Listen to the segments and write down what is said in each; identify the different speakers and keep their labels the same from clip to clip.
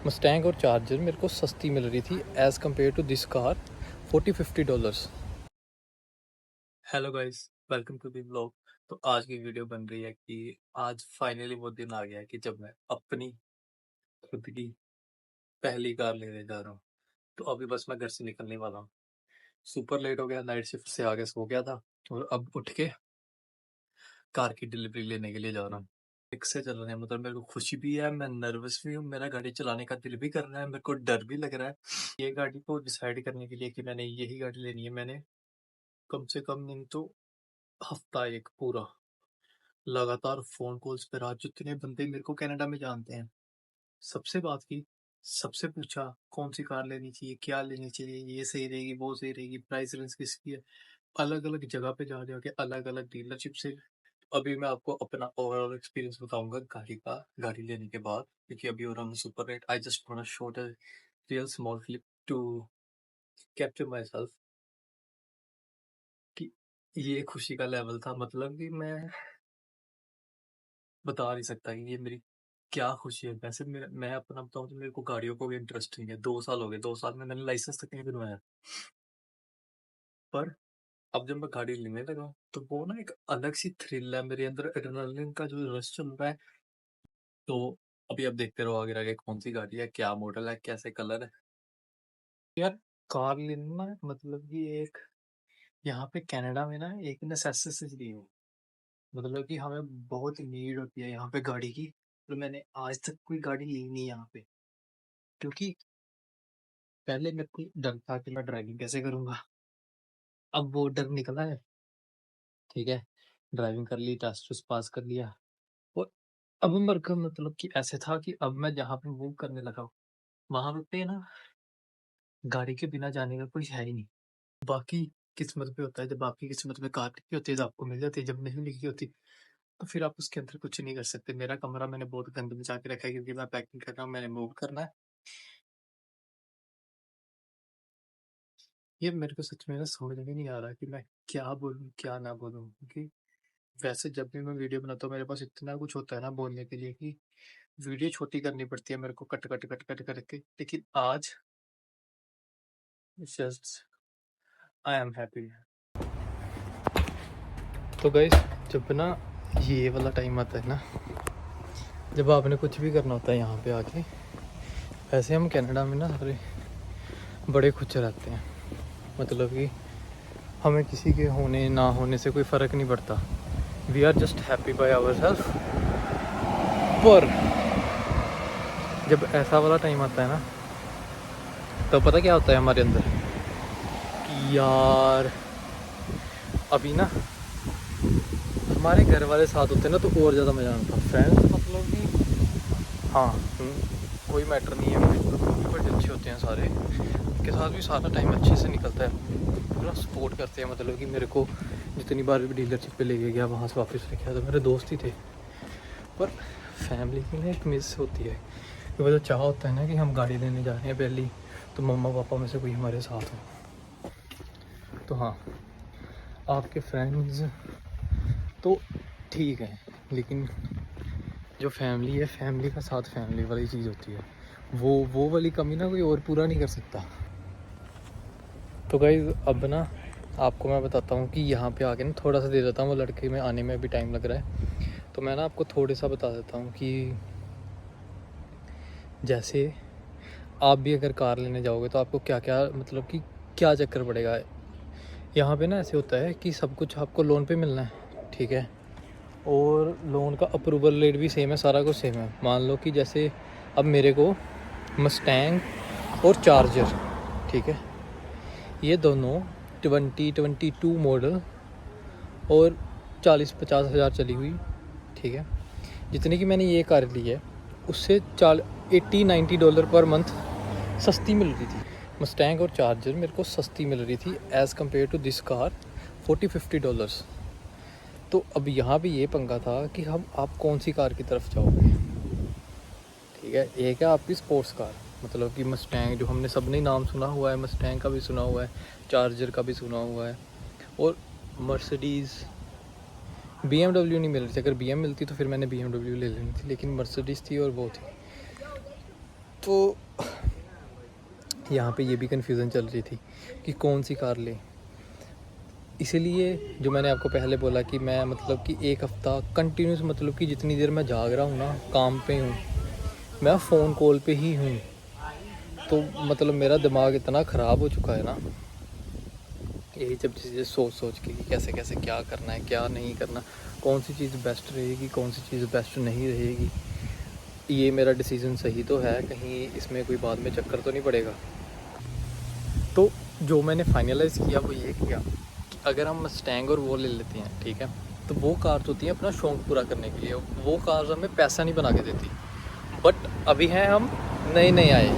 Speaker 1: Mustang और charger मेरे को सस्ती मिल रही थी as compare to this car $40-50। Hello guys, welcome to the vlog. तो आज की वीडियो बन रही है कि आज फाइनली वो दिन आ गया है कि जब मैं अपनी खुद की पहली कार लेने जा रहा हूँ। तो अभी बस मैं घर से निकलने वाला हूँ। सुपर लेट हो गया, नाइट शिफ्ट से आगे सो गया था और अब उठ के कार की डिलीवरी लेने के लिए जा रहा हूँ। एक से चल रहे हैं, मतलब मेरे को खुशी भी है, मैं नर्वस भी हूँ, मेरा गाड़ी चलाने का दिल भी कर रहा है, मेरे को डर भी लग रहा है। ये गाड़ी को डिसाइड करने के लिए कि मैंने यही गाड़ी लेनी है, मैंने कम से कम नहीं तो हफ्ता एक पूरा लगातार फोन कॉल्स पे रहा। जितने बंदे मेरे को कनाडा में जानते हैं सबसे बात की, सबसे पूछा कौन सी कार लेनी चाहिए, क्या लेनी चाहिए, ये सही रहेगी, वो सही रहेगी, प्राइस रेंज किसकी है। अलग अलग जगह पे जा जाके अलग अलग डीलरशिप से अभी मैं आपको अपना ओवरऑल एक्सपीरियंस बताऊंगा गाड़ी लेने के बाद, क्योंकि अभी हो रहा हूँ super rate. I just want to show a real small clip to capture my self कि ये खुशी का लेवल था। मतलब कि मैं बता नहीं सकता कि ये मेरी क्या खुशी है। वैसे मैं अपना बताऊं तो मेरे को गाड़ियों को भी इंटरेस्ट नहीं है। 2 साल हो गए, 2 साल में मैंने लाइसेंस तक नहीं बनवाया। पर अब जब मैं गाड़ी लेने लगा हूं, तो वो ना एक अलग सी थ्रिल है मेरे अंदर, एड्रेनलिन का जो रश चल रहा है। तो अभी अब देखते रहो आगे आगे कौन सी गाड़ी है, क्या मॉडल है, कैसे कलर है। यार, कार लेना ना मतलब कि एक यहाँ पे कनाडा में ना एक नेसेसिटी है। मतलब कि हमें बहुत नीड होती है यहाँ पे गाड़ी की। तो मैंने आज तक कोई गाड़ी ली नहीं यहाँ पे, क्योंकि पहले मेरे को डर था कि मैं ड्राइविंग कैसे करूंगा। अब वो डर निकला है। ठीक है, ड्राइविंग कर ली, टेस्ट पास कर लिया। और अब मेरे को मतलब कि ऐसे था कि अब मैं जहाँ पे मूव करने लगा हूँ वहां पे ना गाड़ी के बिना जाने का कोई है ही नहीं। बाकी किस्मत पे होता है, जब आपकी किस्मत में कार लिखी होती है तो आपको मिल जाती है, जब नहीं लिखी होती तो फिर आप उसके अंदर कुछ नहीं कर सकते। मेरा कमरा मैंने बहुत गंद मचा के रखा है, क्योंकि मैं पैकिंग कर रहा हूँ, मैंने मूव करना है। ये मेरे को सच में ना समझ में नहीं आ रहा कि मैं क्या बोलूँ क्या ना बोलूँ, क्योंकि वैसे जब भी मैं वीडियो बनाता हूँ मेरे पास इतना कुछ होता है ना बोलने के लिए कि वीडियो छोटी करनी पड़ती है मेरे को, कट कट कट कट करके। लेकिन आज जस्ट आई एम हैप्पी। तो गाइस, जब ना ये वाला टाइम आता है ना, जब आपने कुछ भी करना होता है यहाँ पे आके, वैसे हम कनाडा में ना सारे बड़े खुश रहते हैं। मतलब कि हमें किसी के होने ना होने से कोई फ़र्क नहीं पड़ता। We are just happy by our self. पर जब ऐसा वाला टाइम आता है ना, तो पता क्या होता है हमारे अंदर कि यार अभी ना हमारे घर वाले साथ होते हैं ना तो और ज़्यादा मज़ा आता। फ्रेंड्स मतलब कि हाँ, कोई मैटर नहीं है, भी बड़े अच्छे होते हैं सारे, उनके साथ भी सारा टाइम अच्छे से निकलता है, पूरा सपोर्ट करते हैं। मतलब कि मेरे को जितनी बार भी डीलरशिप पे लेके गया वहाँ से वापस लेके आया तो मेरे दोस्त ही थे। पर फैमिली की ना एक मिस होती है, वो जो चाह होता है ना कि हम गाड़ी लेने जा रहे हैं पहली, तो मम्मा पापा में से कोई हमारे साथ हो। तो हाँ, आपके फ्रेंड्स तो ठीक है, लेकिन जो फैमिली है, फैमिली का साथ फैमिली वाली चीज़ होती है, वो वाली कमी ना कोई और पूरा नहीं कर सकता। तो गाइस, अब ना आपको मैं बताता हूँ कि यहाँ पे आके ना थोड़ा सा दे देता हूँ, वो लड़के में आने में अभी टाइम लग रहा है। तो मैं ना आपको थोड़ा सा बता देता हूँ कि जैसे आप भी अगर कार लेने जाओगे तो आपको क्या क्या मतलब कि क्या चक्कर पड़ेगा। यहाँ पे ना ऐसे होता है कि सब कुछ आपको लोन पे मिलना है, ठीक है, और लोन का अप्रूवल रेट भी सेम है, सारा कुछ सेम है। मान लो कि जैसे अब मेरे को मस्टैंग और चार्जर, ठीक है, ये दोनों 2022 मॉडल और 40-50 हज़ार चली हुई, ठीक है, जितने की मैंने ये कार ली है उससे $80-90 पर मंथ सस्ती मिल रही थी। मस्टैंग और चार्जर मेरे को सस्ती मिल रही थी as compare to this car $40-50। तो अब यहाँ भी ये पंगा था कि आप कौन सी कार की तरफ जाओगे। ठीक है, एक है आपकी स्पोर्ट्स कार, मतलब कि मस्टैंग, जो हमने सब ने नाम सुना हुआ है, मस्टैंग का भी सुना हुआ है, चार्जर का भी सुना हुआ है। और मर्सिडीज़, BMW नहीं मिल रही थी। अगर BM मिलती तो फिर मैंने BMW ले लेनी थी, लेकिन मर्सिडीज़ थी और वो थी। तो यहाँ पे ये भी कन्फ्यूज़न चल रही थी कि कौन सी कार लें। इसीलिए जो मैंने आपको पहले बोला कि मैं मतलब कि एक हफ़्ता कंटिन्यूस, मतलब कि जितनी देर मैं जाग रहा हूँ ना, काम पे हूँ, मैं फ़ोन कॉल पे ही हूँ, तो मतलब मेरा दिमाग इतना ख़राब हो चुका है ना, यही सब चीज़ें सोच सोच के कि कैसे कैसे क्या करना है, क्या नहीं करना, कौन सी चीज़ बेस्ट रहेगी, कौन सी चीज़ बेस्ट नहीं रहेगी, ये मेरा डिसीज़न सही तो है, कहीं इसमें कोई बाद में चक्कर तो नहीं पड़ेगा। तो जो मैंने फाइनलाइज़ किया वो ये किया कि अगर हम मस्टैंग और वो ले लेते हैं, ठीक है, तो वो कार्स होती हैं अपना शौक़ पूरा करने के लिए, वो कार्स हमें पैसा नहीं बना के देती। बट अभी हैं हम नए नए आए,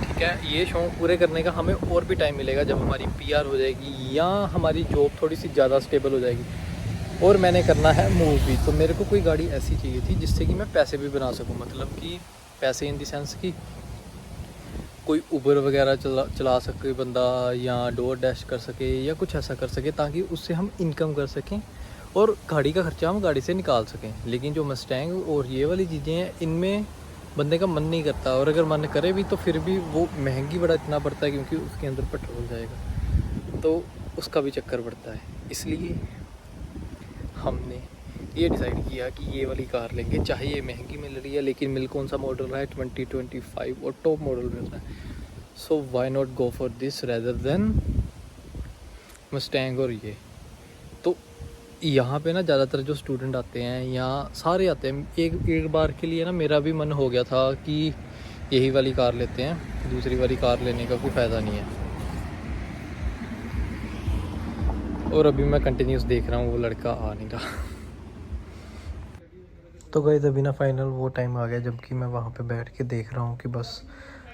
Speaker 1: ठीक है, ये शौक़ पूरे करने का हमें और भी टाइम मिलेगा जब हमारी PR हो जाएगी या हमारी जॉब थोड़ी सी ज़्यादा स्टेबल हो जाएगी और मैंने करना है मूव भी। तो मेरे को कोई गाड़ी ऐसी चाहिए थी जिससे कि मैं पैसे भी बना सकूं, मतलब कि पैसे इन द सेंस कि कोई उबर वगैरह चला सके बंदा, या डोर डैश कर सके, या कुछ ऐसा कर सके ताकि उससे हम इनकम कर सकें और गाड़ी का खर्चा हम गाड़ी से निकाल सकें। लेकिन जो मस्टैंग और ये वाली चीज़ें हैं, इनमें बंदे का मन नहीं करता, और अगर मन करे भी तो फिर भी वो महंगी बड़ा इतना पड़ता है क्योंकि उसके अंदर पेट्रोल जाएगा, तो उसका भी चक्कर पड़ता है। इसलिए हमने ये डिसाइड किया कि ये वाली कार लेंगे, चाहे ये महंगी मिल रही है, लेकिन मिल कौन सा मॉडल रहा है, 2025 और टॉप मॉडल मिल रहा है। So why not go for this rather than Mustang. और ये तो यहाँ पे ना ज़्यादातर जो स्टूडेंट आते हैं, यहाँ सारे आते हैं, एक बार के लिए ना मेरा भी मन हो गया था कि यही वाली कार लेते हैं, दूसरी वाली कार लेने का कोई फ़ायदा नहीं है। और अभी मैं कंटिन्यूस देख रहा हूँ वो लड़का आ नहीं रहा। तो गाइस अभी ना फाइनल वो टाइम आ गया जबकि मैं वहाँ पे बैठ के देख रहा हूँ कि बस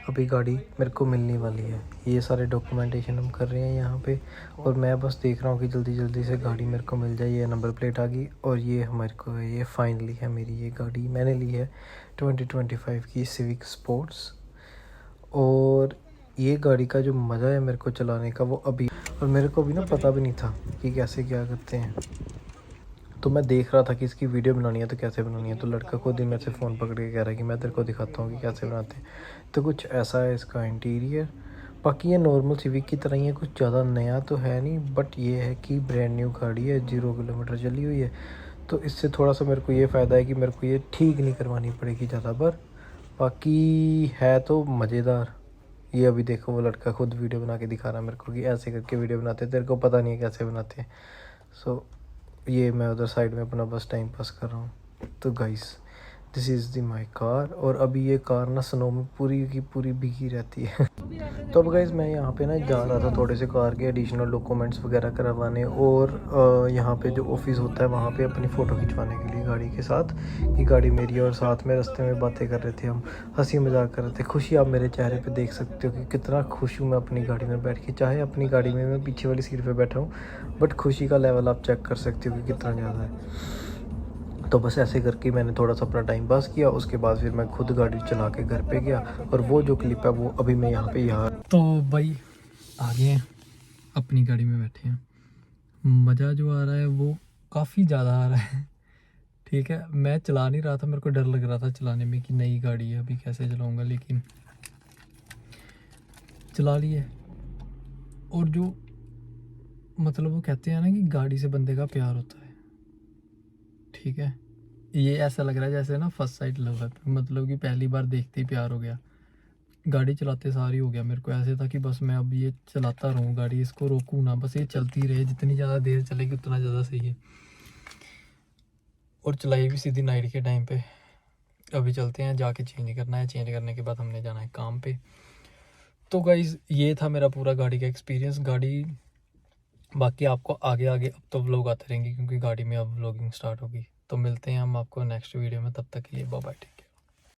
Speaker 1: अभी गाड़ी मेरे को मिलने वाली है। ये सारे डॉक्यूमेंटेशन हम कर रहे हैं यहाँ पे, और मैं बस देख रहा हूँ कि जल्दी जल्दी से गाड़ी मेरे को मिल जाए। ये नंबर प्लेट आ गई और ये हमारे को ये फाइनली है मेरी ये गाड़ी। मैंने ली है 2025 की सिविक स्पोर्ट्स, और ये गाड़ी का जो मज़ा है मेरे को चलाने का वो अभी, और मेरे को भी ना पता भी नहीं था कि कैसे क्या करते हैं। तो मैं देख रहा था कि इसकी वीडियो बनानी है तो कैसे बनानी है, तो लड़का खुद ही मेरे से फ़ोन पकड़ के कह रहा है कि मैं तेरे को दिखाता हूँ कि कैसे बनाते हैं। तो कुछ ऐसा है इसका इंटीरियर। बाकी ये नॉर्मल सिविक की तरह ही है, कुछ ज़्यादा नया तो है नहीं, बट ये है कि ब्रांड न्यू गाड़ी है, 0 किलोमीटर चली हुई है। तो इससे थोड़ा सा मेरे को ये फ़ायदा है कि मेरे को ये ठीक नहीं करवानी पड़ेगी ज़्यादा, पर बाकी है तो मज़ेदार। ये अभी देखो वो लड़का खुद वीडियो बना के दिखा रहा है मेरे को कि ऐसे करके वीडियो बनाते हैं, तेरे को पता नहीं है कैसे बनाते हैं। सो ये मैं उधर साइड में अपना बस टाइम पास कर रहा हूँ। तो guys this is the my car, और अभी ये कार ना स्नो में पूरी की पूरी भीगी रहती है। तो अब गाइस मैं यहाँ पे ना जा रहा था थोड़े से कार के एडिशनल डॉक्यूमेंट्स वगैरह करवाने, और यहाँ पे जो ऑफिस होता है वहाँ पे अपनी फ़ोटो खिंचवाने के लिए गाड़ी के साथ, कि गाड़ी मेरी, और साथ में रास्ते में बातें कर रहे थे हम, हंसी मजाक कर रहे थे। खुशी आप मेरे चेहरे पे देख सकते हो कि कितना खुश हूँ मैं अपनी गाड़ी में बैठ के। चाहे अपनी गाड़ी में मैं पीछे वाली सीट पर बैठा हूँ, बट खुशी का लेवल आप चेक कर सकते हो कि कितना ज़्यादा है। तो बस ऐसे करके मैंने थोड़ा सा अपना टाइम पास किया, उसके बाद फिर मैं खुद गाड़ी चला के घर पे गया, और वो जो क्लिप है वो अभी मैं यहाँ तो भाई आ गए हैं, अपनी गाड़ी में बैठे हैं। मज़ा जो आ रहा है वो काफ़ी ज़्यादा आ रहा है, ठीक है। मैं चला नहीं रहा था, मेरे को डर लग रहा था चलाने में कि नई गाड़ी है अभी कैसे चलाऊँगा, लेकिन चला ली है। और जो मतलब वो कहते हैं ना कि गाड़ी से बंदे का प्यार होता है, ठीक है, ये ऐसा लग रहा है जैसे ना फर्स्ट साइड लव है, मतलब कि पहली बार देखते ही प्यार हो गया। गाड़ी चलाते सारी हो गया। मेरे को ऐसे था कि बस मैं अब ये चलाता रहूँ गाड़ी, इसको रोकूँ ना, बस ये चलती रहे, जितनी ज़्यादा देर चलेगी उतना ज़्यादा सही है। और चलाई भी सीधी नाइट के टाइम पे। अभी चलते हैं, जाके चेंज करना है, चेंज करने के बाद हमने जाना है काम पे। तो गाइज़ ये था मेरा पूरा गाड़ी का एक्सपीरियंस। गाड़ी बाकी आपको आगे आगे अब तो व्लॉग आते रहेंगे क्योंकि गाड़ी में अब व्लॉगिंग स्टार्ट होगी। तो मिलते हैं हम आपको नेक्स्ट वीडियो में, तब तक के लिए बाय बाय।